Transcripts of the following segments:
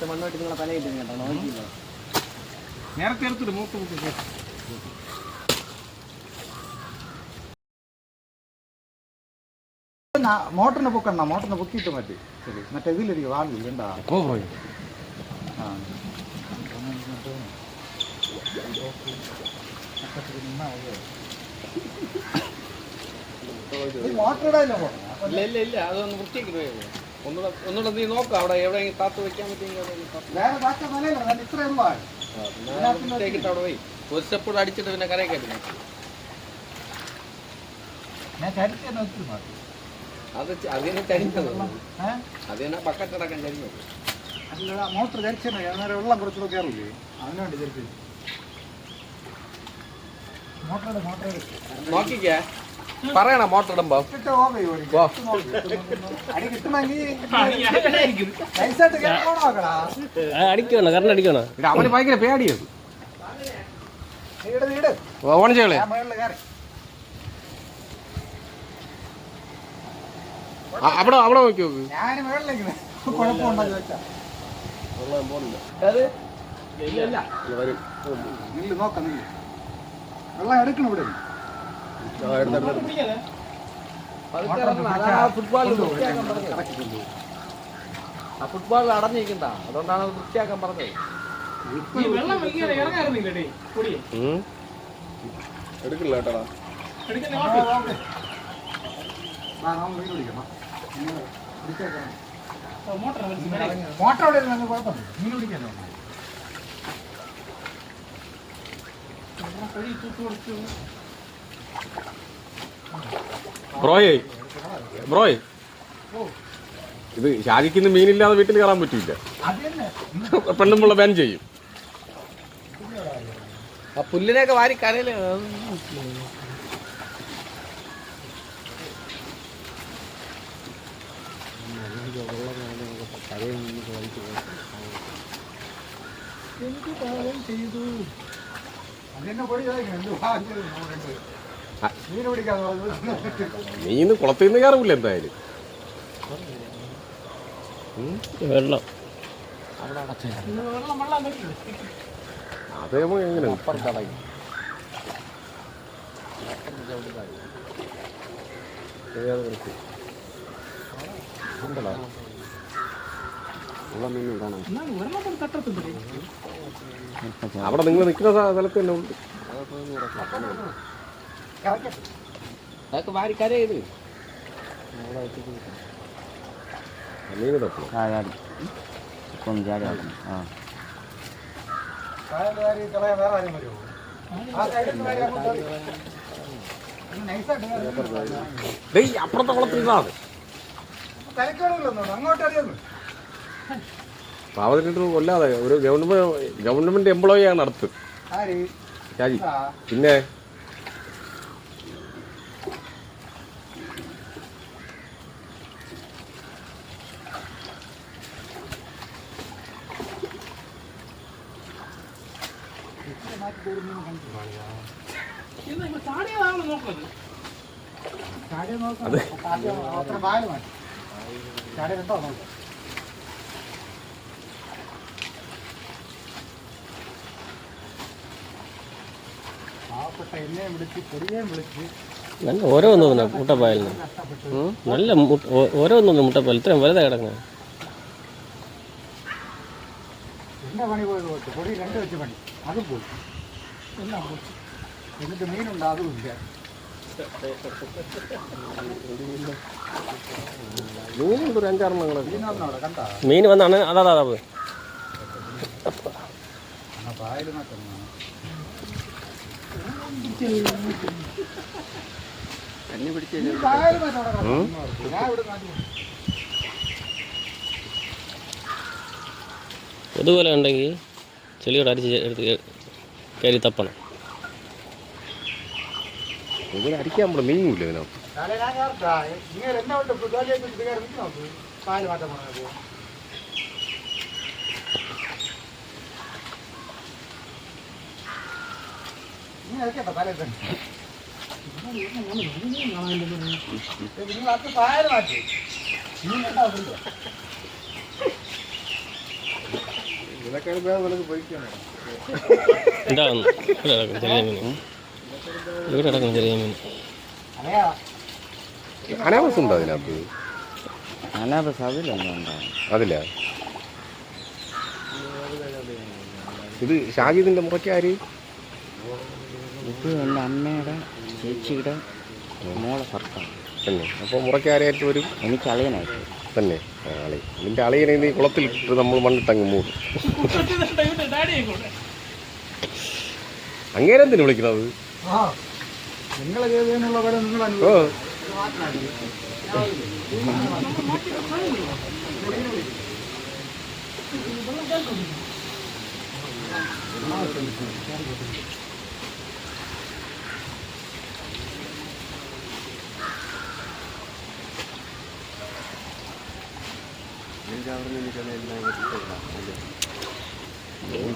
മണ്ണോട്ട് നിങ്ങളെ തലയിട്ട് കേട്ടോ നോക്കിയില്ല നേരത്തെ എടുത്തിട്ട് മൂത്ത് മൂത്ത് മോട്ടറിനെ പൊക്കണ്ട മോട്ടറിനെ പൊക്കിയിട്ട് മതി ശരി മറ്റേ ഇതിലൊരു വാങ്ങി വേണ്ട ഇല്ല ഇല്ല അതൊന്ന് വൃത്തിയാക്കി പോയത് ഒന്നുകൂടെ നീ നോക്കാം അവിടെ എവിടെയെങ്കിലും കാത്തു വെക്കാൻ പറ്റുമെങ്കിൽ വൃത്തിയാക്കിട്ട് അവിടെ പോയി ഒരു സ്റ്റെപ്പ് അടിച്ചിട്ട് പിന്നെ കരയൊക്കെ അത് അതിനെ ചരിഞ്ഞത് അതിനെ ബക്കറ്റടക്കം ചരിഞ്ഞത് അല്ല മോട്ടർ ചരിച്ചാൽ അന്നേരം വെള്ളം കുറച്ചുകൂടെ കയറില്ലേ അതിനുവേണ്ടി ചരിച്ചു നോക്കിക്കേ പറയണ മോട്ടർ ഇടുമ്പോ അടിക്കണോ കറണ്ട് അടിക്കണോ അവന് ഭയങ്കര പേടിയത് ഓൺ ചെയ്യളേ അവിടെ അവിടെ നോക്കി നോക്ക് ഞാൻ മേളിലേക്ക് കുഴപ്പമുണ്ടോ ചോദിച്ചാ നില്ല് നോക്കാം നില്ല് വെള്ളം എടുക്കണം ഇവിടെ ഫുട്ബോൾ അടഞ്ഞിരിക്കണ്ട അതുകൊണ്ടാണ് വൃത്തിയാക്കാൻ പറഞ്ഞത് എടുക്കില്ല കേട്ടോ മോട്ടർ അവിടെ ഇരുന്നു കുഴപ്പമില്ല മീൻ പിടിക്കാനോ ബ്രോയേ ബ്രോയ് ഇത് ഷാജിക്കുന്ന മീനില്ലാതെ വീട്ടിൽ കയറാൻ പറ്റില്ല പെണ്ണുമ്പുള്ള ബാൻ ചെയ്യും ആ പുല്ലിനെയൊക്കെ വാരി കരയില് മീന് കുളത്തിൽ നിന്ന് കയറില്ല എന്തായാലും വെള്ളം അതേ എങ്ങനെ അവിടെ നിങ്ങൾ നിൽക്കുന്ന സ്ഥലത്ത് തന്നെ ഉണ്ട് അതൊക്കെ വാരി കരയത് മീന് തപ്പണം അപ്പുറത്തെ കുളത്തിലാണ് പാവത്തിട്ട് കൊല്ലാതെ ഒരു ഗവൺമെന്റ് എംപ്ലോയി ആണ് അടുത്ത് ഷാജി പിന്നെ നല്ല ഓരോന്ന് തോന്നുന്നു മുട്ടപ്പായലിന് നല്ല ഓരോന്ന് തോന്നുന്നു മുട്ടപ്പായൽ ഇത്രയും വലുതായി കിടക്കുന്നത് എന്റെ പണി പോയത് പോയിട്ട് പൊടി രണ്ട് വെച്ച് പണി അതും പോയി എല്ലാം പോയി എന്നിട്ട് മീനുണ്ട് അതും ഇല്ല മീനുണ്ട് ഒരു അഞ്ചാറെണ്ണം കണ്ടാ മീൻ വന്നാണ് അതാ പായൽ മാറ്റം ഇതുപോലെ ഉണ്ടെങ്കിൽ ചെളിയോട് അരിച്ച് എടുത്ത് കയറി തപ്പണം ഇവിടെ അടിക്കാൻ നമ്മുടെ മീനില്ല ഇതിനകത്ത് പായൽ മാറ്റം കേട്ടോ തലേ തന്നെ നിങ്ങൾ അത് പായൽ മാറ്റി ഇതാകുന്നു ഇവിടെ കിടക്കും ചെറിയ മീൻ, ഇവിടെ കിടക്കുന്നു ചെറിയ മീൻ. അതെയാ അനാബസ് ഉണ്ടോ അതിനകത്ത്? അനാബസ് അതിലൊന്നും ഉണ്ടാവും. അതില്ല. ഇത് ഷാജിദിന്റെ മുറയ്ക്കാര്? ഇത് എൻ്റെ അമ്മയുടെ ചേച്ചിയുടെ മോളെ ഭർത്താവ് തന്നെ. അപ്പോൾ മുറയ്ക്കാരായിട്ട് വരും? എനിക്ക് അളിയനായിട്ട് തന്നെ. അളി നിന്റെ അളിയനെ നീ കുളത്തിലിട്ട് നമ്മൾ മണ്ണിട്ടങ്ങ് മൂടും. അങ്ങേരെന്തിനു വിളിക്കണത്? ആ നിങ്ങൾ ചെയ്തതിനുള്ള പോലെ നിങ്ങൾ ഓ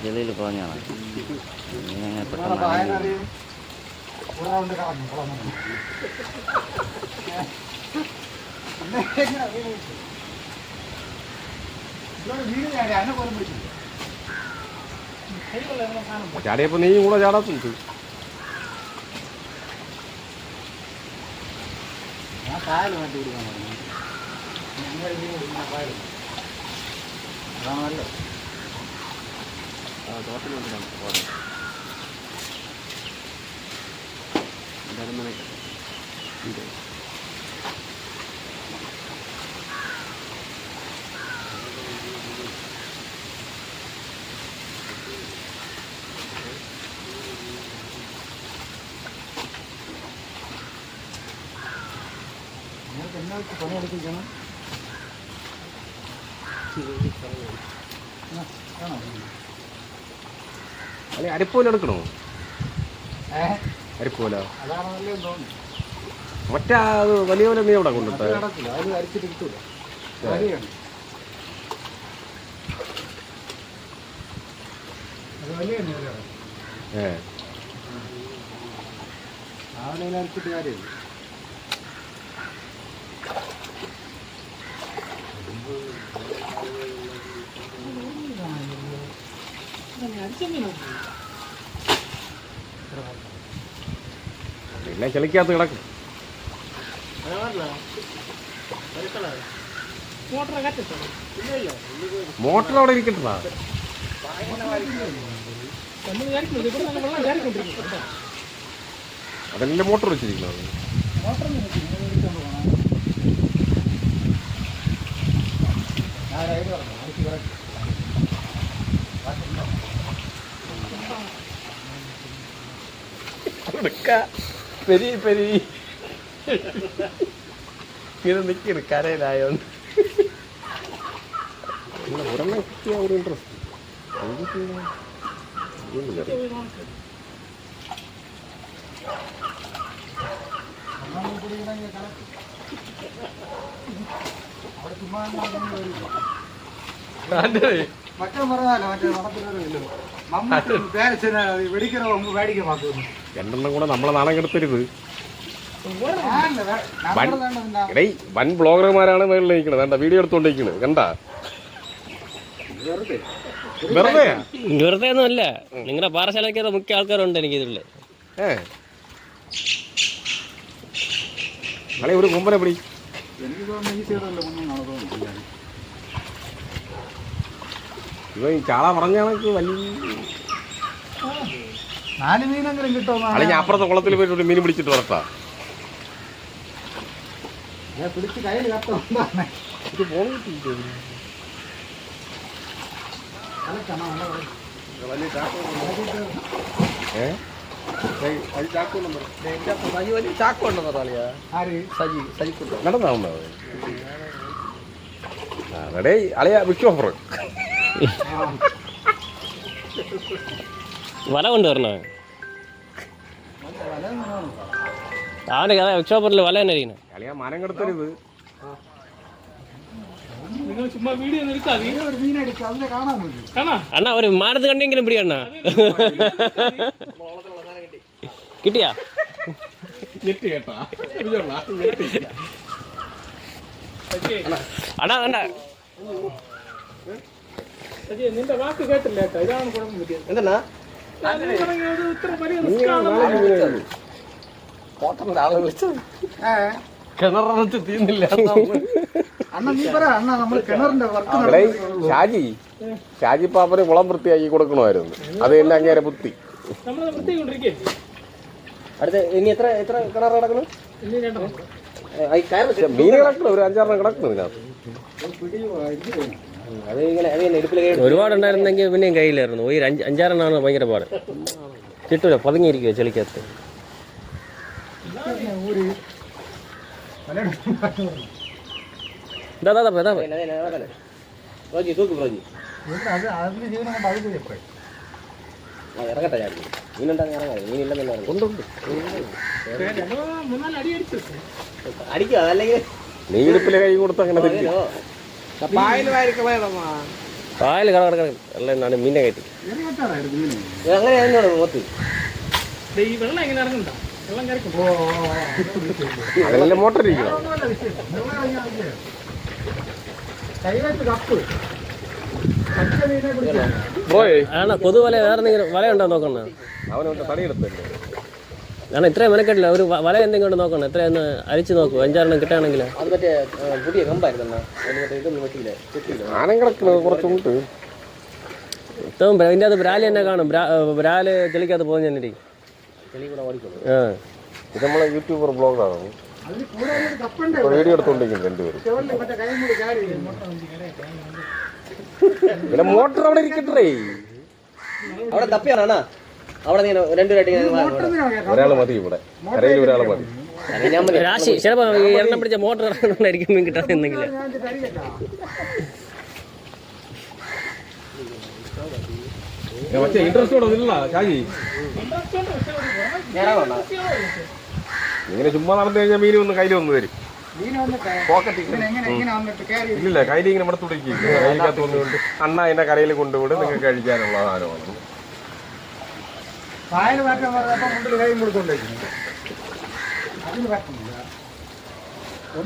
ചെളിയിൽ പോഞ്ഞാണ് പെട്ടെന്ന് പായനറിയും കൊണ്ട് കളഞ്ഞു കുളന്നു വീട് അതിനെ പോലും വിളിച്ചു ചാടിയപ്പോ നീയും കൂടെ ചാടാത്തുണ്ട്. ഞാൻ പായൽ മാറ്റി കൊടുക്കാൻ പറഞ്ഞു. നിങ്ങൾ വീട് കൊടുക്കുന്ന പായൽ അതാണല്ലോ. നിങ്ങൾക്ക് എന്നെ വെച്ച് പണിയെടുപ്പിക്കണം. ആണോ? അല്ലെ അരിപ്പോലെ എടുക്കണോ? അരിപ്പോലെ അതാണല്ലോ തോന്നുന്നു. മറ്റേ അത് വലിയ പോലെ നീ എവിടെ കൊണ്ടിട്ട്? നടക്കില്ല, അത് അരിച്ചിട്ട് കിട്ടൂല. വലിയാണ് അത് വലിയ രാവിലെ അരിച്ചിട്ട് കാര്യമില്ല. പിന്നെ ചെളിക്കകത്ത് കിടക്കും. മോട്ടർ അവിടെ ഇരിക്കട്ടാ. അതല്ലേ മോട്ടർ വെച്ചിരിക്കുന്നത്. പെരി പെരി ഇത് നിൽക്കുന്നു കരയിലായോണ്ട്. ഒരെണ്ണം കിട്ടിയ ഒരു ഇൻട്രസ്റ്റ്. മറ്റേ പറഞ്ഞാലോ മറ്റേ നടത്തില്ലല്ലോ പേരച്ചനെ വെടിക്കണോ മുമ്പ് മേടിക്കാൻ മാത്രം. രണ്ടെണ്ണം കൂടെ നമ്മളെ നാണം കെടുത്തരുത്. വൻ ബ്ലോഗർമാരാണ് മേളിൽ നിൽക്കുന്നത്. കണ്ട വീഡിയോ എടുത്തോണ്ടിരിക്കുന്നത് കണ്ടാ. വെറുതെ വെറുതെ ഒന്നും അല്ല, നിങ്ങളുടെ പാറശാലയ്ക്കകത്ത് മുഖ്യ ആൾക്കാരുണ്ട് എനിക്കിതില്. കളി ഒരു കൊമ്പനെ പിടി. എനിക്ക് തോന്നുന്നു ഈ സൈഡല്ല ഒന്നും നടക്കുന്നില്ല. ഇവ ഈ ചാള പറഞ്ഞ കണക്ക് വലിയ 4 മീനെങ്കിലും കിട്ടുമോ? അല്ലെ ഞാൻ അപ്പുറത്തെ കുളത്തിൽ പോയിട്ട് ഒരു മീൻ പിടിച്ചിട്ട് വരട്ടാ. ഞാൻ പിടിച്ച് കയ്യിൽ കത്താണ്. ഇത് പോണിട്ട് നടന്നാവുന്ന അവിടെ അളിയ വിഷു ഓഫർ വല കൊണ്ടുവരണോ? അവൻ്റെ കഥ എക്സോപ്പറിൽ വല തന്നെ ഇരിക്കണം. അളിയ മാനം കെടുത്തരുത്. അണ്ണാ ഒരു മാനത്ത് കണ്ടെങ്കിലും പിടി അണ്ണാ. കിട്ടിയാ അണ്ണാ അണ്ണാ നിന്റെ വാക്ക് കേട്ടില്ല കേട്ടോ, ഇതാണ് കുഴപ്പം പറ്റിയത്. എന്താ ഇത്ര വലിയ കോട്ടന്റെ ആളെ വിളിച്ചത് കിണറച്ച് തീർന്നില്ല. അണ്ണ നീ പറ അണ്ണ, നമ്മൾ കിണറിന്റെ വർക്ക് അവിടെ ഷാജി പാപ്പന് കുളം വൃത്തിയാക്കി കൊടുക്കണമായിരുന്നു. അത് തന്നെ അങ്ങേരെ ബുദ്ധി. നമ്മൾ വൃത്തിക്കൊണ്ടിരിക്കുകയല്ലേ. അടുത്ത ഇനി എത്ര എത്ര കിണർ കിടക്കുന്നു? ഇനി രണ്ടെണ്ണം. മീൻ കിടക്കണം, ഒരു 5-6 കിടക്കുന്നു ഇതിനകത്ത്. അത് ഇങ്ങനെ അത് തന്നെ ഇടുപ്പിൽ ഒരുപാടുണ്ടായിരുന്നെങ്കിൽ പിന്നെയും കയ്യിലായിരുന്നു. ഈ 5-6 ഭയങ്കര പാട്. കിട്ടൂല, പതുങ്ങിയിരിക്കുക ചെളിക്കകത്ത്. റോജി തൂക്ക് റോജി അതിന്റെ ജീവനം കൊണ്ട് അത് പോയി എപ്പോഴും. ഇറങ്ങട്ടെ ഞാൻ മീനുണ്ടാകുന്ന ഇറങ്ങാതെ മീനില്ലെന്നല്ല കൊണ്ടുണ്ട്. 3-4 അടി അടിച്ചു. അടിക്കുക അതല്ലെങ്കിൽ നീ ഇടുപ്പിലെ കൈ കൊടുത്ത് അങ്ങനെ തെറ്റി. പായൽ വാരിക്കളയണമാ പായൽ എല്ലാം മീനെ കയറ്റി. അങ്ങനെ എന്നോട് മൊത്തി ഈ വെള്ളം എങ്ങനെ ഇറങ്ങണ്ട, വെള്ളം കയറി അതിലെല്ലാം മോട്ടർ ഇരിക്കണം. കൈവച്ച് കപ്പ് പോയി ആണ് പൊതുവല വേറെ എന്തെങ്കിലും വല ഉണ്ടോ നോക്കണ. അവനോട്ട് തടിയെടുത്തല്ലേ. കാരണം ഇത്രയും മെനക്കെട്ടില്ല. ഒരു വല എന്തെങ്കിലും കൊണ്ട് നോക്കണം. എത്രയൊന്ന് അരിച്ച് നോക്കൂ. 5-6 കിട്ടുകയാണെങ്കിൽ. അത് മറ്റേ പുതിയ കമ്പായിരുന്നു ഇതൊന്നും പറ്റിയില്ല കിട്ടിയില്ല. ആനം കിടക്കുന്നത് കുറച്ചുകൊണ്ട് ഇത്തവും ഇതിൻ്റെ അത് ബ്രാല് തന്നെ കാണും. ബ്രാല് ചെളിക്കകത്ത് പോകുന്ന തന്നെ ചെളി കൂടെ ഓടിക്കൊള്ളു. ഇത് നമ്മളെ യൂട്യൂബർ ബ്ലോഗാണ്. അതിന് കൂടെ ഒരു കപ്പുണ്ട്. വീഡിയോ എടുത്തോണ്ടിരിക്കും രണ്ടുപേരും. മറ്റേ കൈ കൂടി കാര്യം പിന്നെ മോട്ടർ അവിടെ ഇരിക്കട്ടെ. അവിടെ തപ്പിയാണോ അവിടെ നീ രണ്ടുപേരായിട്ട് ഒരാൾ മതി ഇവിടെ, കരയിൽ ഒരാൾ മതി. രാശി ചിലപ്പോൾ എണ്ണം പിടിച്ച മോട്ടർ ഇറങ്ങുന്നതായിരിക്കും മീൻ കിട്ടാൻ എന്തെങ്കിലും. മറ്റേ ഇൻട്രസ്റ്റോടെ ഇല്ല ഷാജി. ഇങ്ങനെ ചുമ്മാ നടന്നു കഴിഞ്ഞാൽ മീൻ ഒന്ന് കയ്യിൽ വന്ന് തരും. പോക്കറ്റ് ഇല്ലില്ല, കയ്യിൽ ഇങ്ങനെ ഇവിടെ തുടയ്ക്കും. കയ്യിലകത്ത് വന്നുകൊണ്ട് അണ്ണ എന്നെ കരയിൽ കൊണ്ടുപോയി നിങ്ങൾക്ക് കഴിക്കാനുള്ള സാധനമാണ്. പായൽ മാറ്റാൻ പറഞ്ഞപ്പോൾ മുണ്ടിൽ കൈ കൊടുത്തോണ്ടിരിക്കുന്നു. അതിന് പറ്റില്ല.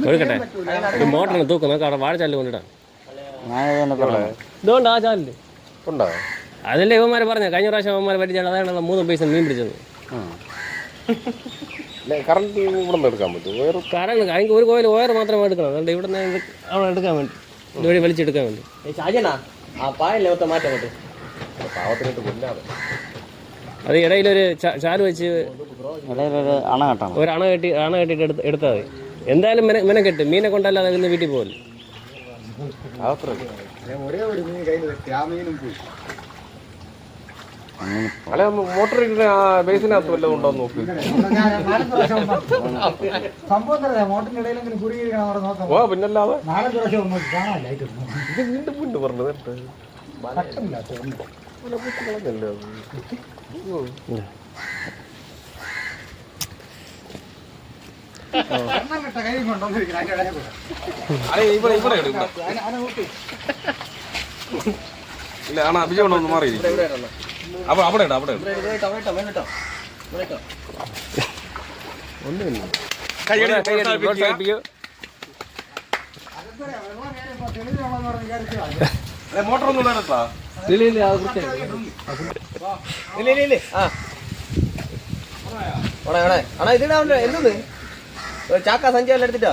കൊടുക്കട്ടെ, മോട്ടറിന് തൂക്കം നോക്കാം. അവിടെ വാഴച്ചാലിൽ കൊണ്ടിടാം. ഞാനിതന്നെ പറഞ്ഞു. ഇതുകൊണ്ട് ആ ചാലില് ഉണ്ടോ? അതിൻ്റെ ഇവന്മാർ പറഞ്ഞ കഴിഞ്ഞ പ്രാവശ്യം അവന്മാരെ പറ്റിച്ചാണ്. അതാണ് 3 പൈസ മീൻ പിടിച്ചത്. കറണ്ട് ഇവിടെ നിന്ന് എടുക്കാൻ പറ്റും. വേറെ കാരണം അതിന് ഒരു കോയിൽ ഓയർ മാത്രമേ എടുക്കണം. അതുകൊണ്ട് ഇവിടെ നിന്ന് അവിടെ എടുക്കാൻ വേണ്ടി, ഇതുവഴി വലിച്ചെടുക്കാൻ വേണ്ടി. ഷാജനാ ആ പായലിനെ മൊത്തം മാറ്റാൻ പറ്റും. പാവത്തിനിട്ട് കൊല്ലാതെ അത് ഇടയിലൊരു ചാല് വെച്ച് ഇടയിലൊരു അണ കെട്ടണം. ഒരു അണ കെട്ടിയിട്ട് എടുത്താൽ മതി. എന്തായാലും മെനക്കെട്ട് മീനെ കൊണ്ടല്ലാതെ അതിൽ വീട്ടിൽ പോകില്ല. അതത്ര ഒരേ ഒരു മീൻ കയ്യിൽ വെച്ച് ആ മീനും പോയി. അല്ലെ മോട്ടർ ബേസിനകത്ത് വല്ലതും ഉണ്ടോ നോക്ക്. സംഭവം തന്നെ മോട്ടറിന്റെ ഇടയിലെങ്കിലും കുടുങ്ങിയിരിക്കണം. അവിടെ നോക്കാം. ഓ പിന്നല്ലാതെ 4 പ്രാവശ്യം ഒന്നും കാണാനില്ല. ഇത് വീണ്ടും വീണ്ടും പറഞ്ഞത് പറ്റമില്ലാത്ത കളഞ്ഞല്ലോ. കൈ കൊണ്ടോന്നിരിക്കണം. അതിന്റെ ഇടയിൽ കൂടെ ഇവിടെ ഇവിടെ ഇട്, ഇവിടെ. ഇല്ല ആണോ അഭിജയം ഉണ്ടോ ഒന്ന് മാറിയിരിക്കും. അപ്പൊ അവിടെ ഇടാം, അവിടെ ഒന്നുമില്ല. മോട്ടർ ഒന്നും ഇടാനത്താ. ഇല്ല അണാ ഇതിടാ എന്തോന്ന് ചാക്ക സഞ്ചി എല്ലാം എടുത്തിട്ടാ.